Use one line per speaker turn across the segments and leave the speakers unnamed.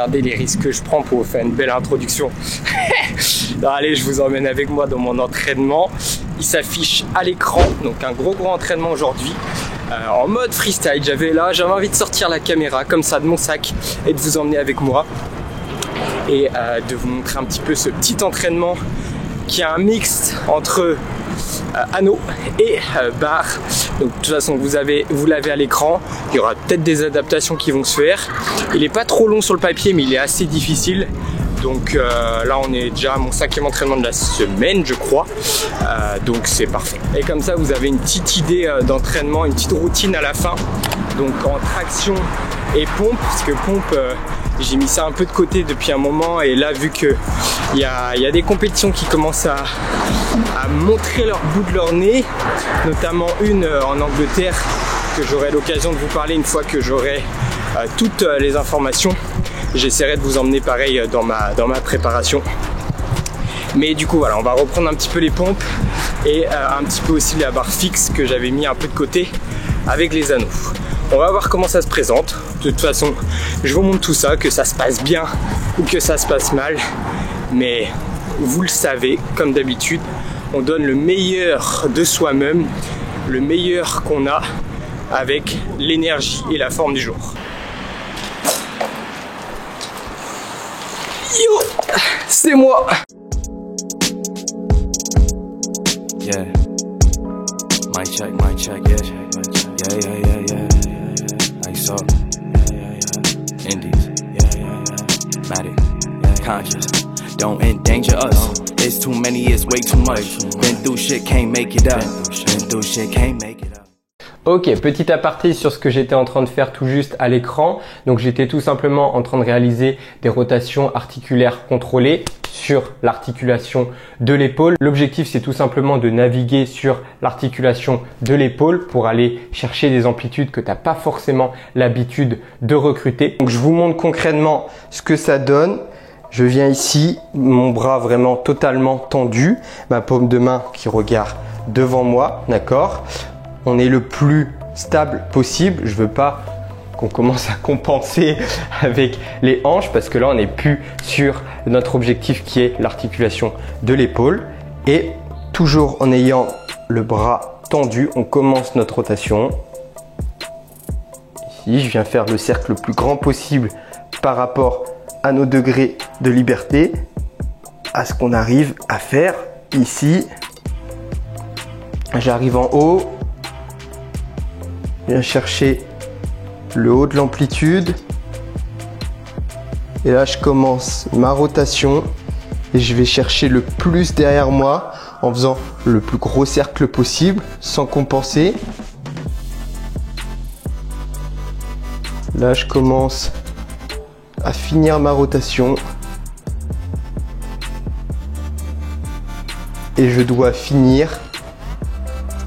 regardez les risques que je prends pour vous faire une belle introduction. Allez, je vous emmène avec moi dans mon entraînement. Il s'affiche à l'écran, donc un gros entraînement aujourd'hui. En mode freestyle, j'avais envie de sortir la caméra comme ça de mon sac et de vous emmener avec moi. Et de vous montrer un petit peu ce petit entraînement qui a un mix entre anneau et barre. Donc de toute façon vous l'avez à l'écran. Il y aura peut-être des adaptations qui vont se faire. Il n'est pas trop long sur le papier mais il est assez difficile. Donc là on est déjà à mon 5e entraînement de la semaine je crois. Donc c'est parfait. Et comme ça vous avez une petite idée d'entraînement, une petite routine à la fin. Donc en traction et pompe, parce que pompe j'ai mis ça un peu de côté depuis un moment et là vu que il y a des compétitions qui commencent à montrer leur bout de leur nez, notamment une en Angleterre que j'aurai l'occasion de vous parler une fois que j'aurai toutes les informations. J'essaierai de vous emmener pareil dans ma préparation. Mais du coup voilà, on va reprendre un petit peu les pompes et un petit peu aussi la barre fixe que j'avais mis un peu de côté avec les anneaux. On va voir comment ça se présente. De toute façon, je vous montre tout ça, que ça se passe bien ou que ça se passe mal. Mais vous le savez, comme d'habitude, on donne le meilleur de soi-même, le meilleur qu'on a avec l'énergie et la forme du jour. Yo, c'est moi.
Yeah. Mic check, yeah. Yeah. Like so. Yeah. Indies. Yeah. Matic. Conscious. Don't endanger us. It's too many, it's way too much. Been through shit, can't make it up. Been through shit, can't make it up.
Ok, petit aparté sur ce que j'étais en train de faire tout juste à l'écran. Donc j'étais tout simplement en train de réaliser des rotations articulaires contrôlées sur l'articulation de l'épaule. L'objectif c'est tout simplement de naviguer sur l'articulation de l'épaule pour aller chercher des amplitudes que tu n'as pas forcément l'habitude de recruter. Donc je vous montre concrètement ce que ça donne. Je viens ici, mon bras vraiment totalement tendu, ma paume de main qui regarde devant moi, d'accord ? On est le plus stable possible. Je veux pas qu'on commence à compenser avec les hanches parce que là on n'est plus sur notre objectif qui est l'articulation de l'épaule. Et toujours en ayant le bras tendu, on commence notre rotation. Ici, je viens faire le cercle le plus grand possible par rapport à nos degrés de liberté, à ce qu'on arrive à faire ici. J'arrive en haut. Je viens chercher le haut de l'amplitude et là je commence ma rotation et je vais chercher le plus derrière moi en faisant le plus gros cercle possible sans compenser. Là je commence à finir ma rotation et je dois finir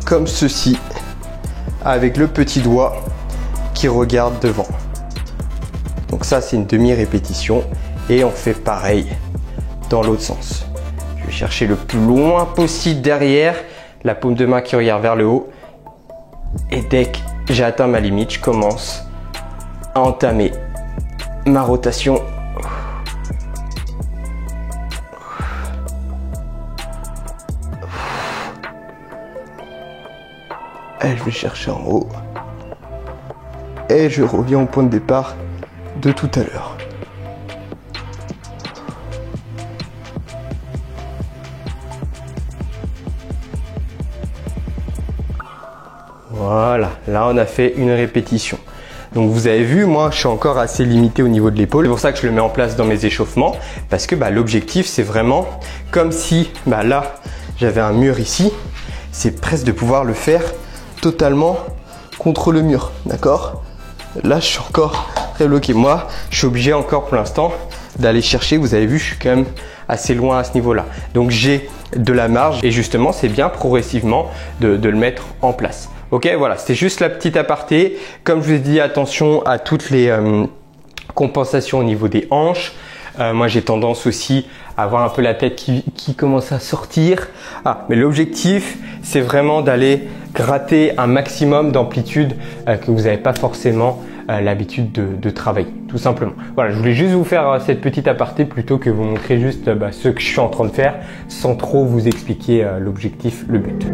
comme ceci, avec le petit doigt qui regarde devant. Donc ça c'est une demi-répétition et on fait pareil dans l'autre sens. Je vais chercher le plus loin possible derrière, la paume de main qui regarde vers le haut et dès que j'ai atteint ma limite, je commence à entamer ma rotation. Et je vais chercher en haut. Et je reviens au point de départ de tout à l'heure. Voilà, là on a fait une répétition. Donc vous avez vu, moi je suis encore assez limité au niveau de l'épaule. C'est pour ça que je le mets en place dans mes échauffements. Parce que l'objectif c'est vraiment comme si là j'avais un mur ici. C'est presque de pouvoir le faire totalement contre le mur, d'accord? Là je suis encore très bloqué. Moi je suis obligé encore pour l'instant d'aller chercher. Vous avez vu, je suis quand même assez loin à ce niveau là, donc j'ai de la marge et justement c'est bien progressivement de le mettre en place. Ok, voilà, c'était juste la petite aparté. Comme je vous ai dit, attention à toutes les compensations au niveau des hanches. Moi j'ai tendance aussi à avoir un peu la tête qui commence à sortir. Mais l'objectif c'est vraiment d'aller gratter un maximum d'amplitude que vous n'avez pas forcément l'habitude de travailler, tout simplement. Voilà, je voulais juste vous faire cette petite aparté plutôt que vous montrer juste ce que je suis en train de faire sans trop vous expliquer l'objectif, le but.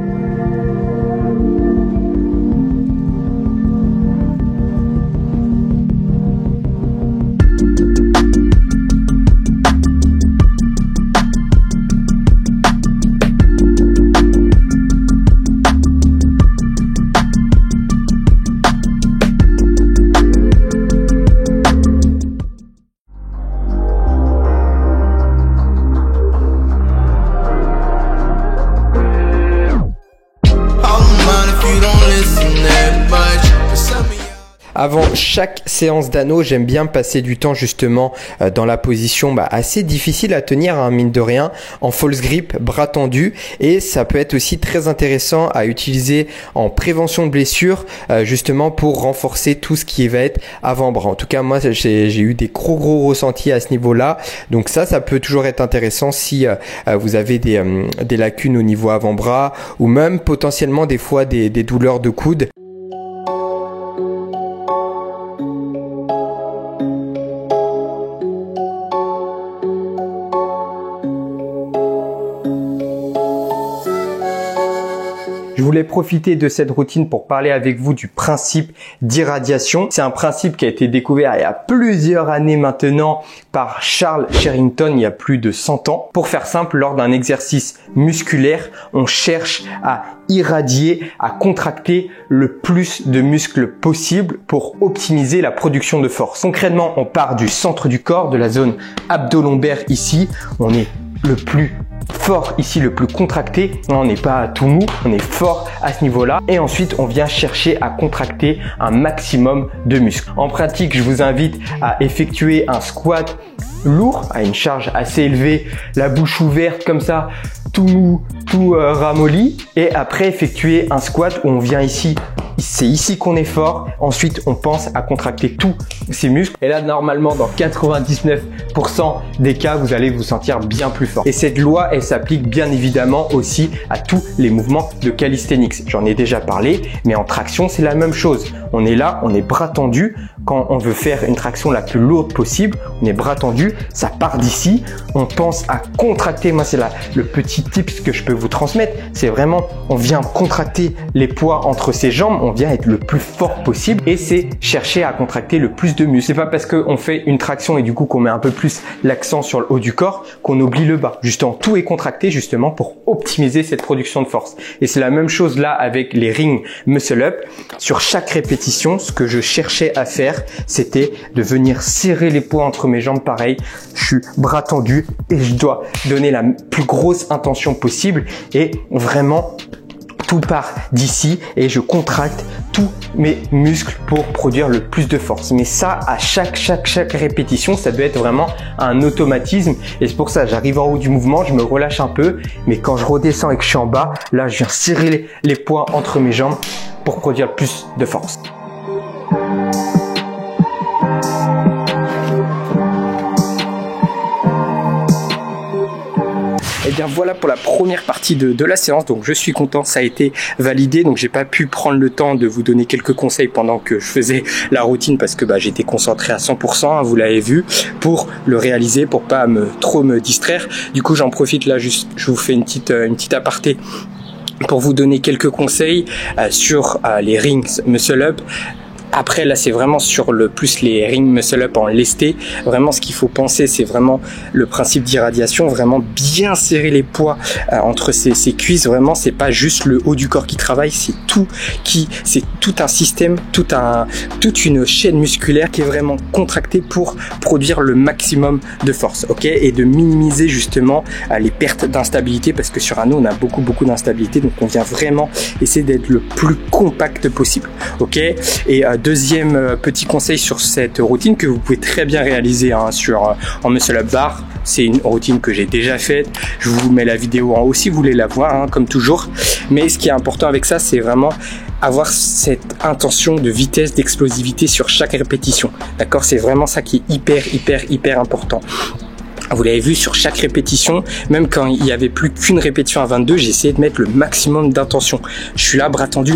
Avant chaque séance d'anneau, j'aime bien passer du temps justement dans la position assez difficile à tenir, hein, mine de rien, en false grip, bras tendus, et ça peut être aussi très intéressant à utiliser en prévention de blessures, justement pour renforcer tout ce qui va être avant-bras. En tout cas, moi j'ai eu des gros ressentis à ce niveau-là, donc ça peut toujours être intéressant si vous avez des lacunes au niveau avant-bras ou même potentiellement des fois des douleurs de coude. Je voulais profiter de cette routine pour parler avec vous du principe d'irradiation. C'est un principe qui a été découvert il y a plusieurs années maintenant par Charles Sherrington il y a plus de 100 ans. Pour faire simple, lors d'un exercice musculaire, on cherche à irradier, à contracter le plus de muscles possible pour optimiser la production de force. Concrètement, on part du centre du corps, de la zone abdo-lombaire ici. On est le plus fort ici, le plus contracté. On n'est pas tout mou, on est fort à ce niveau-là. Et ensuite, on vient chercher à contracter un maximum de muscles. En pratique, je vous invite à effectuer un squat lourd, à une charge assez élevée, la bouche ouverte comme ça, tout mou, tout ramolli. Et après, effectuer un squat où on vient ici. C'est ici qu'on est fort. Ensuite, on pense à contracter tous ces muscles. Et là, normalement, dans 99% des cas, vous allez vous sentir bien plus fort. Et cette loi, elle s'applique bien évidemment aussi à tous les mouvements de calisthenics. J'en ai déjà parlé, mais en traction, c'est la même chose. On est là, on est bras tendus. Quand on veut faire une traction la plus lourde possible, on est bras tendus, ça part d'ici. On pense à contracter. Moi, c'est le petit tips que je peux vous transmettre. C'est vraiment, on vient contracter les poids entre ses jambes. On vient être le plus fort possible et c'est chercher à contracter le plus de muscles. C'est pas parce qu'on fait une traction et du coup qu'on met un peu plus l'accent sur le haut du corps qu'on oublie le bas. Justement, tout est contracté justement pour optimiser cette production de force. Et c'est la même chose là avec les ring muscle up. Sur chaque répétition, ce que je cherchais à faire, c'était de venir serrer les poids entre mes jambes. Pareil, je suis bras tendu et je dois donner la plus grosse intention possible et vraiment tout part d'ici et je contracte tous mes muscles pour produire le plus de force. Mais ça, à chaque répétition, ça doit être vraiment un automatisme. Et c'est pour ça, j'arrive en haut du mouvement, je me relâche un peu. Mais quand je redescends et que je suis en bas, là, je viens serrer les poids entre mes jambes pour produire plus de force. Et bien voilà pour la première partie de la séance, donc je suis content, ça a été validé, donc j'ai pas pu prendre le temps de vous donner quelques conseils pendant que je faisais la routine parce que j'étais concentré à 100%, hein, vous l'avez vu, pour le réaliser, pour pas trop me distraire. Du coup j'en profite là, juste je vous fais une petite aparté pour vous donner quelques conseils sur les rings muscle up. Après, là, c'est vraiment sur plus les ring muscle up en lesté. Vraiment, ce qu'il faut penser, c'est vraiment le principe d'irradiation. Vraiment bien serrer les poids entre ces cuisses. Vraiment, c'est pas juste le haut du corps qui travaille, c'est tout un système, toute une chaîne musculaire qui est vraiment contractée pour produire le maximum de force, ok, et de minimiser justement les pertes d'instabilité parce que sur un os, on a beaucoup d'instabilité. Donc, on vient vraiment essayer d'être le plus compact possible, ok. Et deuxième petit conseil sur cette routine que vous pouvez très bien réaliser en muscle up bar. C'est une routine que j'ai déjà faite. Je vous mets la vidéo en haut si vous voulez la voir, comme toujours. Mais ce qui est important avec ça, c'est vraiment avoir cette intention de vitesse, d'explosivité sur chaque répétition. D'accord, c'est vraiment ça qui est hyper important. Vous l'avez vu, sur chaque répétition, même quand il n'y avait plus qu'une répétition à 22, j'ai essayé de mettre le maximum d'intention. Je suis là, bras tendu,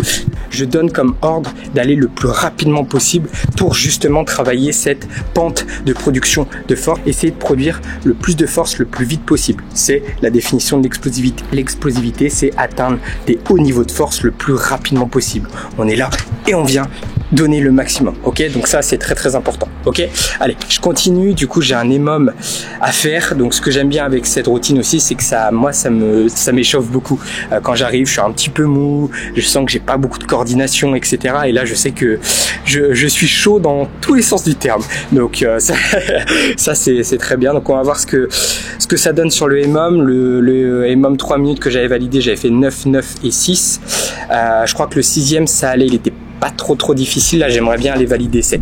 je donne comme ordre d'aller le plus rapidement possible pour justement travailler cette pente de production de force. Essayer de produire le plus de force le plus vite possible. C'est la définition de l'explosivité. L'explosivité, c'est atteindre des hauts niveaux de force le plus rapidement possible. On est là et on vient donner le maximum, ok? Donc ça, c'est très très important, ok? Allez, je continue. Du coup, j'ai un EMOM à faire. Donc ce que j'aime bien avec cette routine aussi, c'est que ça m'échauffe beaucoup. Quand j'arrive, je suis un petit peu mou, je sens que j'ai pas beaucoup de coordination, etc. Et là, je sais que je suis chaud dans tous les sens du terme. Donc ça c'est très bien. Donc on va voir ce que ça donne sur le EMOM. Le EMOM 3 minutes que j'avais validé, j'avais fait 9, 9 et 6. Je crois que le 6e, ça allait, il était pas trop difficile. Là, j'aimerais bien aller valider 7.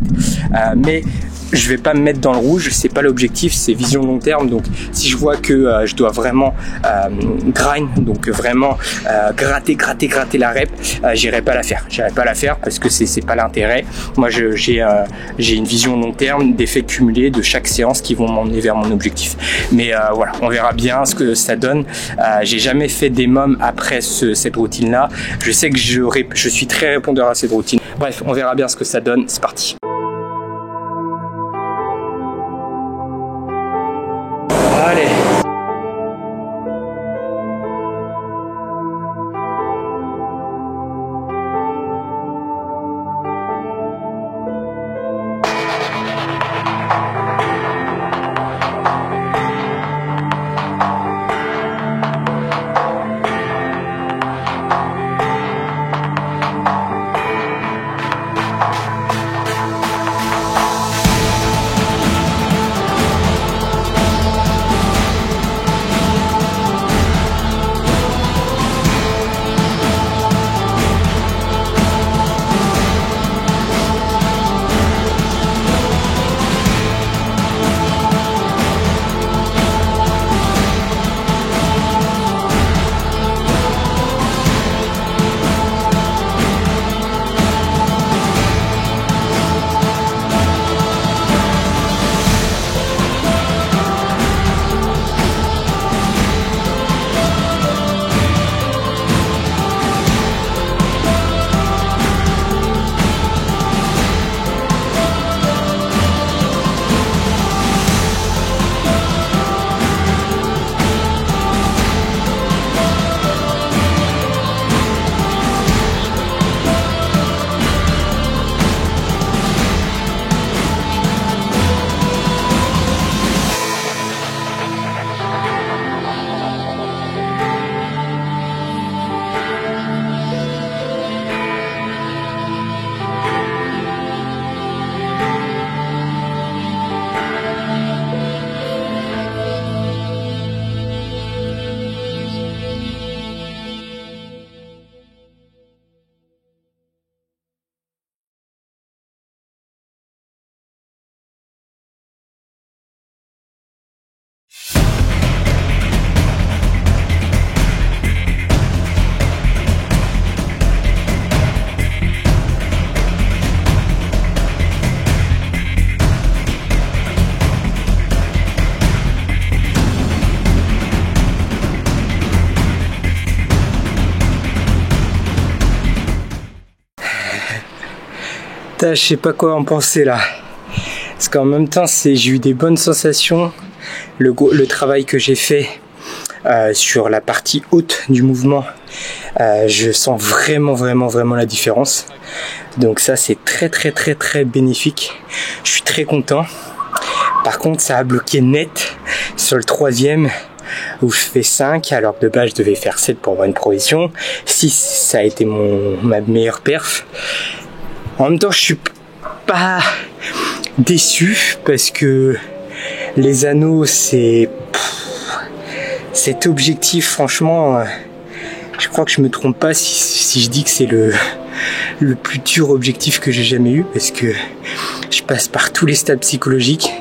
Mais je vais pas me mettre dans le rouge, c'est pas l'objectif, c'est vision long terme. Donc si je vois que je dois vraiment grind, donc vraiment gratter la rep, j'irai pas la faire parce que c'est pas l'intérêt. Moi j'ai une vision long terme d'effets cumulés de chaque séance qui vont m'emmener vers mon objectif. Mais voilà, on verra bien ce que ça donne. J'ai jamais fait des mômes après cette routine là. Je sais que je suis très répondeur à cette routine. Bref, on verra bien ce que ça donne. C'est parti. Allez. Je sais pas quoi en penser là, parce qu'en même temps j'ai eu des bonnes sensations. Le travail que j'ai fait sur la partie haute du mouvement, je sens vraiment la différence. Donc ça c'est très bénéfique. Je suis très content. Par contre ça a bloqué net sur le 3e où je fais 5 alors que de base je devais faire 7 pour avoir une progression. 6 ça a été ma meilleure perf. En même temps, je suis pas déçu parce que les anneaux, c'est cet objectif. Franchement, je crois que je me trompe pas si je dis que c'est le plus dur objectif que j'ai jamais eu parce que je passe par tous les stades psychologiques.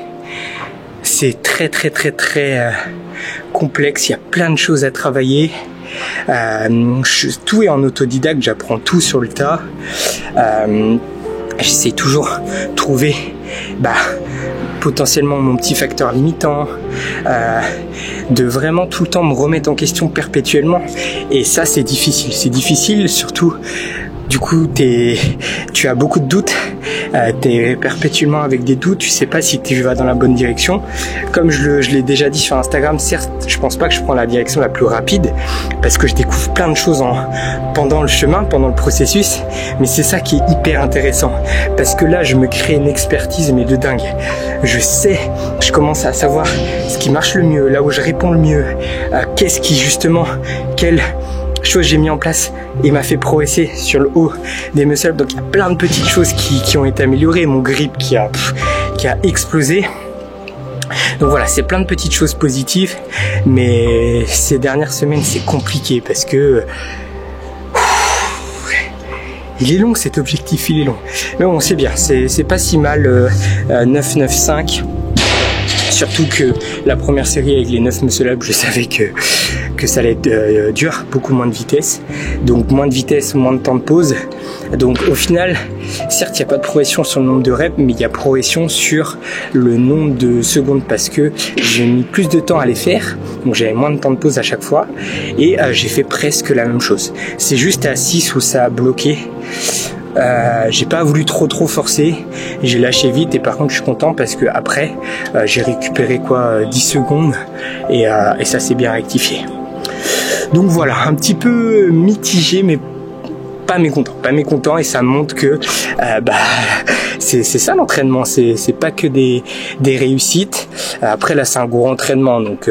C'est très complexe. Il y a plein de choses à travailler. Tout est en autodidacte, j'apprends tout sur le tas. J'essaie toujours de trouver potentiellement mon petit facteur limitant, de vraiment tout le temps me remettre en question perpétuellement. Et ça, c'est difficile, surtout du coup tu as beaucoup de doutes, t'es perpétuellement avec des doutes, tu sais pas si tu vas dans la bonne direction. Comme je l'ai déjà dit sur Instagram, certes je pense pas que je prends la direction la plus rapide parce que je découvre plein de choses pendant le chemin, pendant le processus, mais c'est ça qui est hyper intéressant parce que là je me crée une expertise mais de dingue. Je commence à savoir ce qui marche le mieux, là où je réponds le mieux, qu'est-ce qui justement, quelle chose j'ai mis en place et m'a fait progresser sur le haut des muscles. Donc il y a plein de petites choses qui ont été améliorées, mon grip qui a explosé. Donc voilà, c'est plein de petites choses positives, mais ces dernières semaines c'est compliqué parce que il est long cet objectif, il est long. Mais bon, c'est bien, c'est pas si mal. 9,95. Surtout que la première série avec les 9 muscle-up, je savais que ça allait être dur, beaucoup moins de vitesse. Donc moins de vitesse, moins de temps de pause. Donc au final, certes il n'y a pas de progression sur le nombre de reps, mais il y a progression sur le nombre de secondes parce que j'ai mis plus de temps à les faire. Donc j'avais moins de temps de pause à chaque fois. Et j'ai fait presque la même chose. C'est juste à 6 où ça a bloqué. J'ai pas voulu trop forcer, j'ai lâché vite et par contre je suis content parce que après j'ai récupéré 10 secondes et ça s'est bien rectifié. Donc voilà, un petit peu mitigé mais pas mécontent et ça montre que c'est ça l'entraînement, c'est pas que des réussites. Après là c'est un gros entraînement donc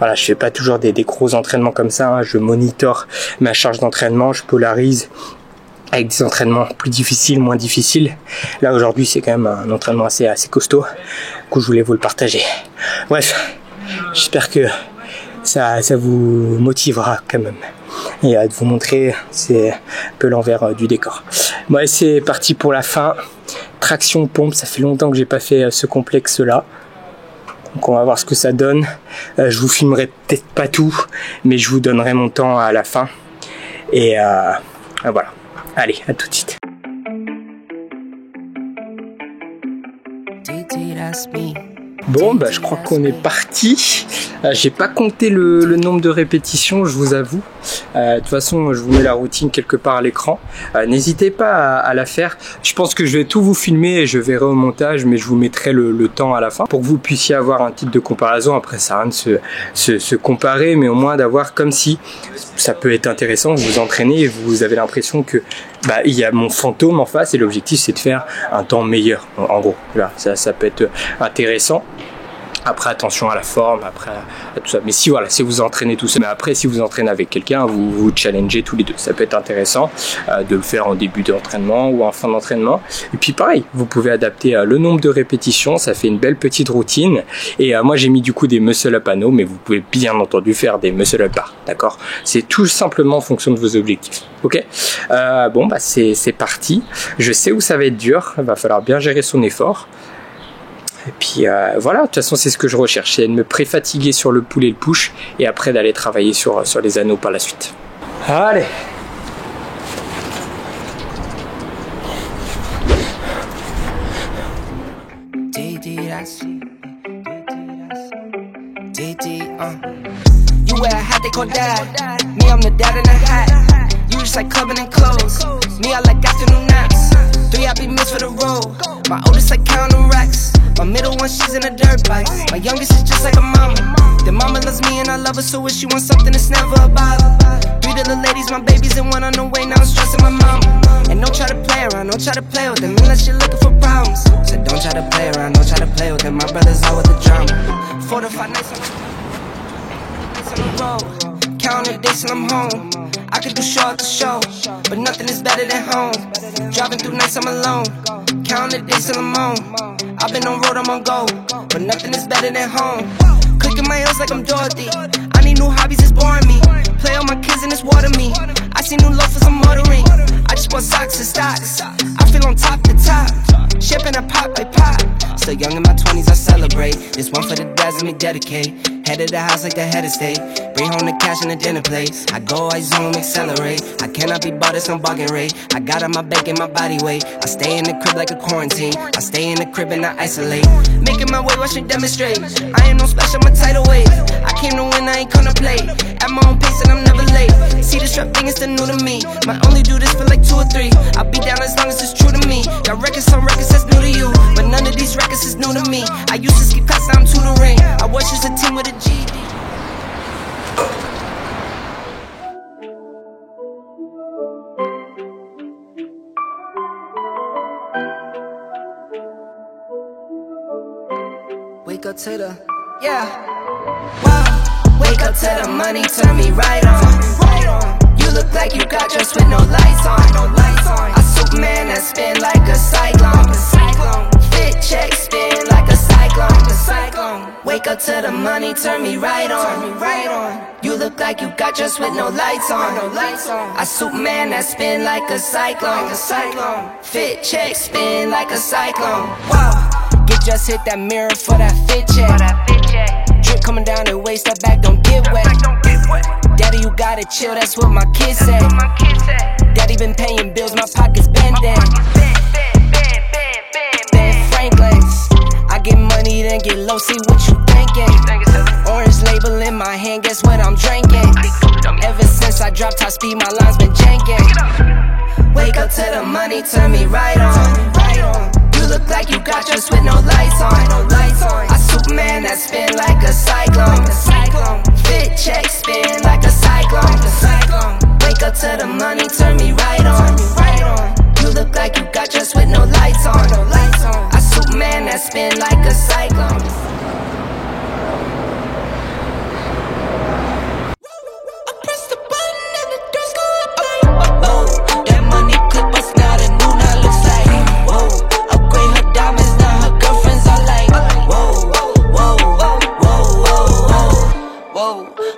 voilà, je fais pas toujours des gros entraînements comme ça, hein. Je monitore ma charge d'entraînement, je polarise avec des entraînements plus difficiles, moins difficiles. Là aujourd'hui c'est quand même un entraînement assez costaud. Du coup je voulais vous le partager. Bref, j'espère que ça vous motivera quand même. Et de vous montrer, c'est un peu l'envers du décor. Bon, c'est parti pour la fin. Traction pompe, ça fait longtemps que j'ai pas fait ce complexe là. Donc on va voir ce que ça donne. Je vous filmerai peut-être pas tout, mais je vous donnerai mon temps à la fin. Et voilà. Allez, à tout de suite. Bon, je crois qu'on est parti. J'ai pas compté le nombre de répétitions, je vous avoue. De toute façon, je vous mets la routine quelque part à l'écran. N'hésitez pas à la faire. Je pense que je vais tout vous filmer et je verrai au montage, mais je vous mettrai le temps à la fin pour que vous puissiez avoir un titre de comparaison. Après, ça n'a rien de se comparer, mais au moins d'avoir comme si ça peut être intéressant. Vous vous entraînez et vous avez l'impression que il y a mon fantôme en face et l'objectif c'est de faire un temps meilleur. En gros, là, ça peut être intéressant. Après, attention à la forme, après à tout ça. Mais si vous entraînez tout seul, mais après si vous entraînez avec quelqu'un, vous challengez tous les deux. Ça peut être intéressant de le faire en début d'entraînement ou en fin d'entraînement. Et puis pareil, vous pouvez adapter le nombre de répétitions. Ça fait une belle petite routine. Et moi j'ai mis du coup des muscle up anneaux, mais vous pouvez bien entendu faire des muscle up bar. D'accord? C'est tout simplement en fonction de vos objectifs. Ok? C'est parti. Je sais où ça va être dur. Il va falloir bien gérer son effort. Et puis voilà, de toute façon c'est ce que je recherche, c'est de me pré-fatiguer sur le pull et le push et après d'aller travailler sur les anneaux par la suite. Allez.
You wear a hat they call dad. Me, I'm the dad in a hat. You just like clubbing and clothes. Me, I like afternoon naps. 3, I be missed for the road. My oldest like counting racks. My middle one, she's in a dirt bike. My youngest is just like a mama. The mama loves me and I love her, so if she wants something, it's never a bother. 3 little ladies, my babies, and 1 on the way. Now I'm stressing my mama. And don't try to play around, don't try to play with them unless you're looking for problems. So don't try to play around, don't try to play with them. My brother's out with the drama. 4 to 5 nights on the road. Counting the days till I'm home. I could do show after show, but nothing is better than home. Driving through nights I'm alone. Counting the days till I'm home. I've been on road, I'm on go, but nothing is better than home. Clicking my heels like I'm Dorothy. I need new hobbies, it's boring me. Play all my kids and it's water me. I see new loafers, I'm ordering. I just bought socks and stocks. I feel on top to top. Shipping a pop, I pop. Still young in my 20s, I celebrate. This one for the dads, let me dedicate. Head of the house like the head of state. Bring home the cash and the dinner plate. I go, I zoom, accelerate. I cannot be bought at some bargain rate. I got on my back and my body weight. I stay in the crib like a quarantine. I stay in the crib and I isolate. Making my way, watch me demonstrate. I ain't no special, I'm a tidal wave. I came to win, I ain't come to play. At my own pace and I'm never late. See the strap thing is still new to me. Might only do this for like 2 or 3. I'll be down as long as it's true to me. Got records, some records that's new to you, but none of these records is new to me. I used to skip class, now I'm tutoring. I was just a team with a GD. Wake up to the, wow. Wake up to the money, turn me right on. You look like you got dressed with no lights on. A Superman that spin like a cyclone. Fit check, spin like a cyclone. Wake up to the money, turn me right on. You look like you got dressed with no lights on. A Superman that spin like a cyclone. Fit check, spin like a cyclone. Wow. Get just hit that mirror for that fit check. Drip coming down the waist, that back don't get wet. Daddy, you gotta chill, that's what my kids say. Daddy been paying bills, my pockets bend down. Ben Franklin's. I get money, then get low, see what you thinking. Orange label in my hand, guess what I'm drinking. Ever since I dropped top speed, my line's been janking. Wake up to the money, turn me right on. You look like you got dressed with no lights on. A Superman that spin like a cyclone. Fit check, spin like a cyclone. Wake up to the money, turn me right on. You look like you got dressed with no lights on. A Superman that spin like a cyclone.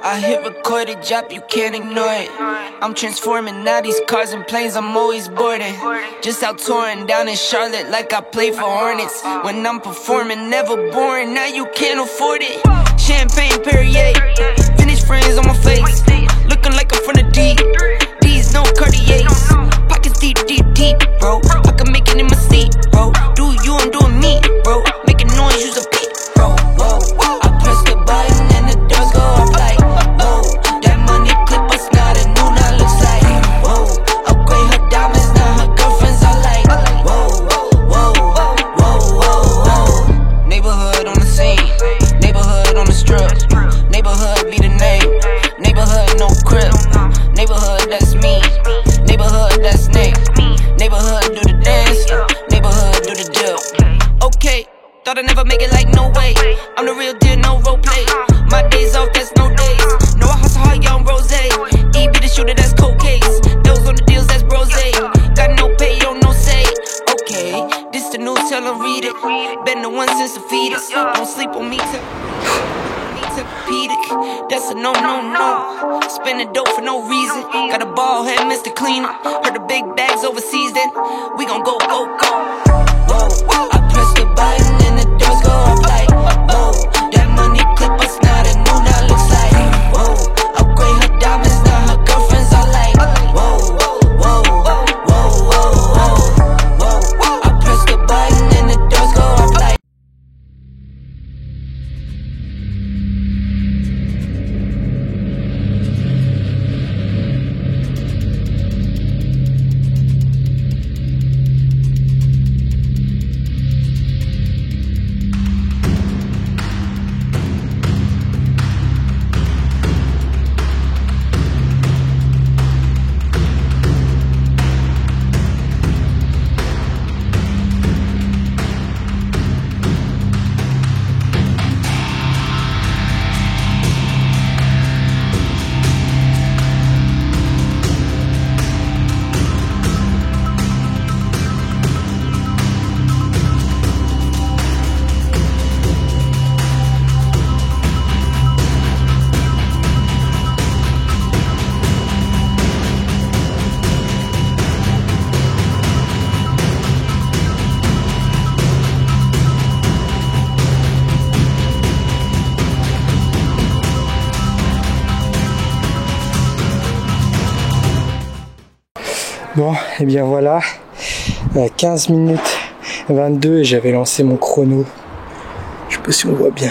I hit record a drop, you can't ignore it. I'm transforming now these cars and planes, I'm always boarding. Just out touring down in Charlotte like I play for Hornets. When I'm performing, never boring, now you can't afford it. Champagne Perrier, vintage friends on my face. Looking like I'm from the deep, these no Cartiers. Pockets deep, deep, deep, bro. I can make it in my seat, bro. Do you, I'm doing me, bro. Making noise, use a beat, bro. Whoa, whoa. I press the button and the doors go up like thought I'd never make it like no way. I'm the real deal, no role play. My days off, that's no days. No, I hustle hard, young rose. E be the shooter, that's cold case. Those on the deals, that's brose. Got no pay, yo, no say. Okay, this the news, tell them read it. Been the one since the fetus. Don't sleep on me, Tempur-Pedic. That's a no, no, no. Spending dope for no reason. Got a ball head, Mr. Cleaner. Heard the big bags overseas, then we gon' go, go, go. Whoa, I press the button and the doors go up like, whoa. That money clip us now, the new now looks like, whoa. Upgrade her diamonds, now her girlfriends are like, whoa, whoa, whoa, whoa, whoa. I press the button and the doors go up like.
Bon, et bien voilà, 15 minutes 22 et j'avais lancé mon chrono. Je sais pas si on voit bien.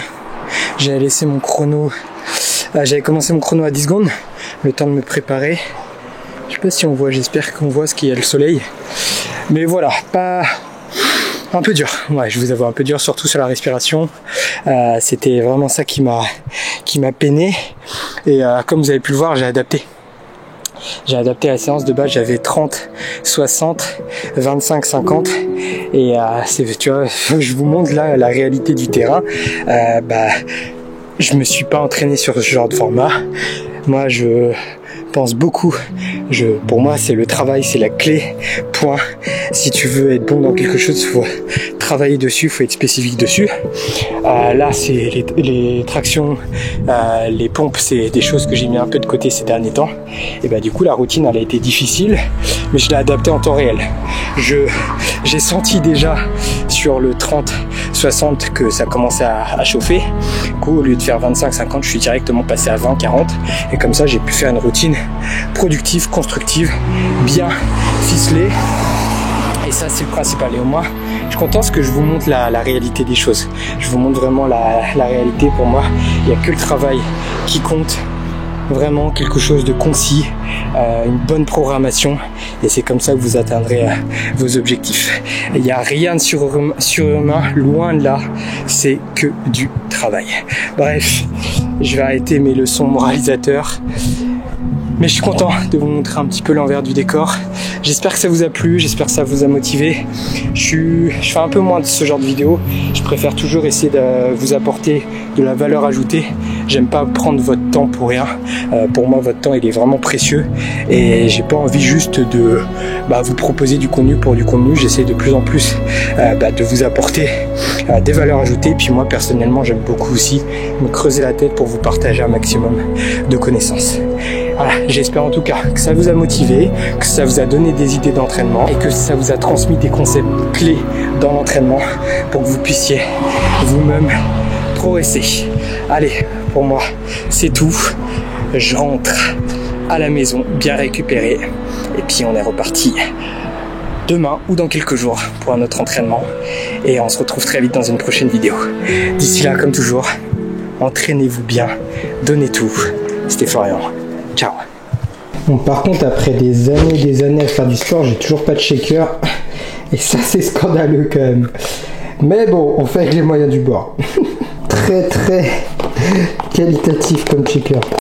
J'avais laissé mon chrono, j'avais commencé mon chrono à 10 secondes, le temps de me préparer. Je sais pas si on voit, j'espère qu'on voit ce qu'il y a le soleil. Mais voilà, pas... un peu dur, ouais, je vous avoue un peu dur, surtout sur la respiration. C'était vraiment ça qui m'a peiné. Et comme vous avez pu le voir, j'ai adapté. J'ai adapté la séance de base, j'avais 30, 60, 25, 50. Et tu vois, je vous montre là la réalité du terrain. Je me suis pas entraîné sur ce genre de format. Moi, je pense beaucoup. Pour moi, c'est le travail, c'est la clé. Point. Si tu veux être bon dans quelque chose, il faut travailler dessus, il faut être spécifique dessus. Là, c'est les tractions, les pompes, c'est des choses que j'ai mis un peu de côté ces derniers temps. Et du coup, la routine, elle a été difficile, mais je l'ai adaptée en temps réel. J'ai senti déjà sur le 30-60 que ça commençait à chauffer. Du coup, au lieu de faire 25-50, je suis directement passé à 20-40. Et comme ça, j'ai pu faire une routine productive, constructive, bien ficelée. Et ça, c'est le principal. Et au moins, je suis content parce que je vous montre la réalité des choses. Je vous montre vraiment la réalité. Pour moi, il n'y a que le travail qui compte. Vraiment quelque chose de concis, une bonne programmation, et c'est comme ça que vous atteindrez vos objectifs. Il n'y a rien de surhumain, loin de là, c'est que du travail. Bref, je vais arrêter mes leçons moralisateurs. Mais je suis content de vous montrer un petit peu l'envers du décor. J'espère que ça vous a plu, j'espère que ça vous a motivé. Je fais un peu moins de ce genre de vidéos. Je préfère toujours essayer de vous apporter de la valeur ajoutée. J'aime pas prendre votre temps pour rien. Pour moi, votre temps, il est vraiment précieux. Et j'ai pas envie juste de vous proposer du contenu pour du contenu. J'essaie de plus en plus de vous apporter des valeurs ajoutées. Puis moi, personnellement, j'aime beaucoup aussi me creuser la tête pour vous partager un maximum de connaissances. Voilà, j'espère en tout cas que ça vous a motivé, que ça vous a donné des idées d'entraînement et que ça vous a transmis des concepts clés dans l'entraînement pour que vous puissiez vous-même progresser. Allez, pour moi, c'est tout. Je rentre à la maison bien récupéré et puis on est reparti demain ou dans quelques jours pour un autre entraînement et on se retrouve très vite dans une prochaine vidéo. D'ici là, comme toujours, entraînez-vous bien, donnez tout. C'était Florian. Ciao. Bon, par contre, après des années à faire du sport, j'ai toujours pas de shaker. Et ça, c'est scandaleux quand même. Mais bon, on fait avec les moyens du bord. Très qualitatif comme shaker.